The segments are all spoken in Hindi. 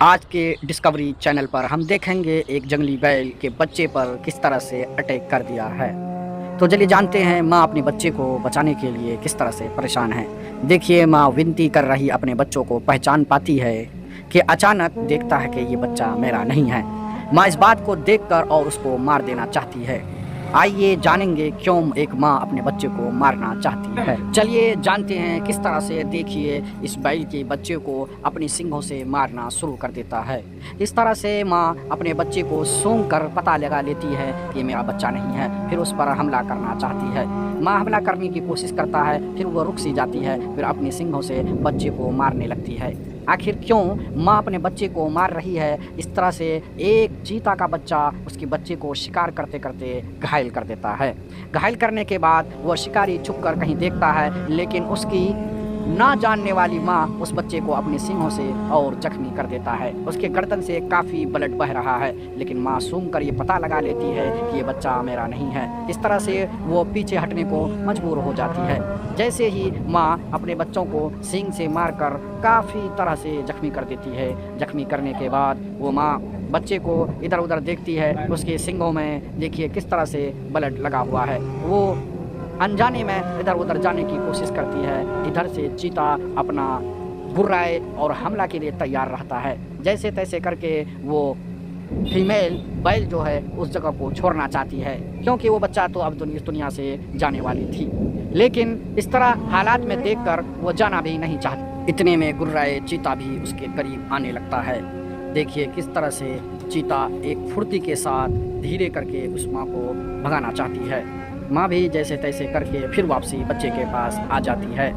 आज के डिस्कवरी चैनल पर हम देखेंगे एक जंगली बैल के बच्चे पर किस तरह से अटैक कर दिया है। तो चलिए जानते हैं माँ अपने बच्चे को बचाने के लिए किस तरह से परेशान है। देखिए माँ विनती कर रही अपने बच्चों को पहचान पाती है कि अचानक देखता है कि ये बच्चा मेरा नहीं है। माँ इस बात को देखकर और उसको मार देना चाहती है। आइए जानेंगे क्यों एक माँ अपने बच्चे को मारना चाहती है। चलिए जानते हैं किस तरह से। देखिए इस बैल के बच्चे को अपनी सींगों से मारना शुरू कर देता है। इस तरह से माँ अपने बच्चे को सूंघ कर पता लगा लेती है कि मेरा बच्चा नहीं है, फिर उस पर हमला करना चाहती है। माँ हमला करने की कोशिश करता है, फिर वो रुक सी जाती है, फिर अपनी सींगों से बच्चे को मारने लगती है। आखिर क्यों माँ अपने बच्चे को मार रही है इस तरह से। एक चीता का बच्चा उसके बच्चे को शिकार करते करते घायल कर देता है। घायल करने के बाद वह शिकारी छुप कर कहीं देखता है, लेकिन उसकी ना जानने वाली माँ उस बच्चे को अपने सींगों से और जख्मी कर देता है। उसके गर्दन से काफ़ी ब्लड बह रहा है, लेकिन माँ सूंघ कर ये पता लगा लेती है कि ये बच्चा मेरा नहीं है। इस तरह से वो पीछे हटने को मजबूर हो जाती है। जैसे ही माँ अपने बच्चों को सींग से मारकर काफ़ी तरह से जख्मी कर देती है। जख्मी करने के बाद वो माँ बच्चे को इधर उधर देखती है। उसके सींगों में देखिए किस तरह से ब्लड लगा हुआ है। वो अनजाने में इधर उधर जाने की कोशिश करती है। इधर से चीता अपना गुर्राए और हमला के लिए तैयार रहता है। जैसे तैसे करके वो फीमेल बैल जो है उस जगह को छोड़ना चाहती है, क्योंकि वो बच्चा तो अब दुनिया से जाने वाली थी। लेकिन इस तरह हालात में देखकर वो जाना भी नहीं चाहती। इतने में गुर्राए चीता भी उसके करीब आने लगता है। देखिए किस तरह से चीता एक फुर्ती के साथ धीरे करके उस माँ को भगाना चाहती है। माँ भी जैसे तैसे करके फिर वापसी बच्चे के पास आ जाती है।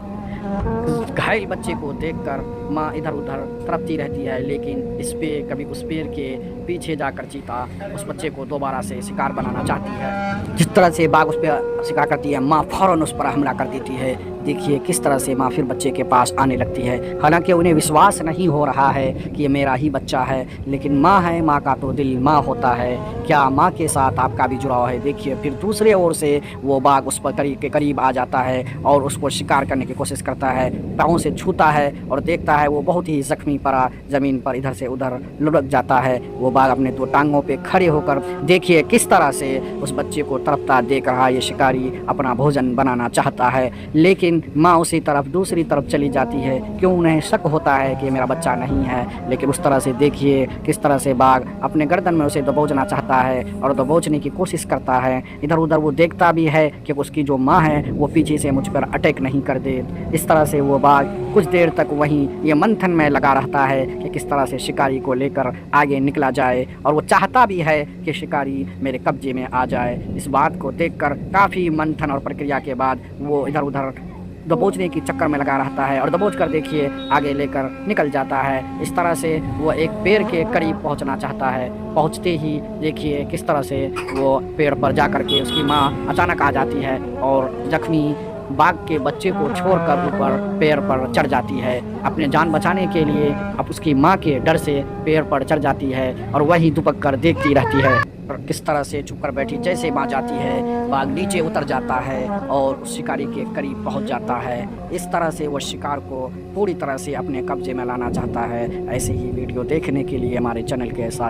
घायल बच्चे को देखकर माँ इधर उधर तड़पती रहती है, लेकिन इस पे कभी उस पेड़ के पीछे जाकर चीता उस बच्चे को दोबारा से शिकार बनाना चाहती है। जिस तरह से बाघ उस पर शिकार करती है, माँ फौरन उस पर हमला कर देती है। देखिए किस तरह से माँ फिर बच्चे के पास आने लगती है। हालांकि उन्हें विश्वास नहीं हो रहा है कि ये मेरा ही बच्चा है, लेकिन माँ है, माँ का तो दिल माँ होता है। क्या माँ के साथ आपका भी जुड़ाव है? देखिए फिर दूसरे ओर से वो बाघ उस पर करीब आ जाता है और उसको शिकार करने की कोशिश करता है। पाँव से छूता है और देखता है वो बहुत ही जख्मी पड़ा ज़मीन पर इधर से उधर लुढ़क जाता है। वो बाघ अपने दो टांगों पे खड़े होकर देखिए किस तरह से उस बच्चे को तड़पता देख रहा है। ये शिकारी अपना भोजन बनाना चाहता है, लेकिन माँ उसी तरफ दूसरी तरफ चली जाती है। क्यों उन्हें शक होता है कि मेरा बच्चा नहीं है, लेकिन उस तरह से देखिए किस तरह से बाघ अपने गर्दन में उसे दबोचना चाहता है और दबोचने की कोशिश करता है। इधर उधर वो देखता भी है कि उसकी जो माँ है वो पीछे से मुझ पर अटैक नहीं कर दे। इस तरह से वो बाघ कुछ देर तक वहीं ये मंथन में लगा रहता है कि किस तरह से शिकारी को लेकर आगे निकला जाए, और वो चाहता भी है कि शिकारी मेरे कब्जे में आ जाए। इस बात को देखकर काफ़ी मंथन और प्रक्रिया के बाद वो इधर उधर दबोचने की चक्कर में लगा रहता है और दबोच कर देखिए आगे लेकर निकल जाता है। इस तरह से वो एक पेड़ के करीब पहुंचना चाहता है। पहुंचते ही देखिए किस तरह से वो पेड़ पर जाकर के उसकी माँ अचानक आ जाती है और जख्मी बाघ के बच्चे को छोड़कर ऊपर पेड़ पर चढ़ जाती है। अपने जान बचाने के लिए अब उसकी माँ के डर से पेड़ पर चढ़ जाती है और वहीं दुबक कर देखती रहती है और किस तरह से चुप कर बैठी। जैसे माँ जाती है बाघ नीचे उतर जाता है और उस शिकारी के करीब पहुंच जाता है। इस तरह से वो शिकार को पूरी तरह से अपने कब्जे में लाना चाहता है। ऐसे ही वीडियो देखने के लिए हमारे चैनल के साथ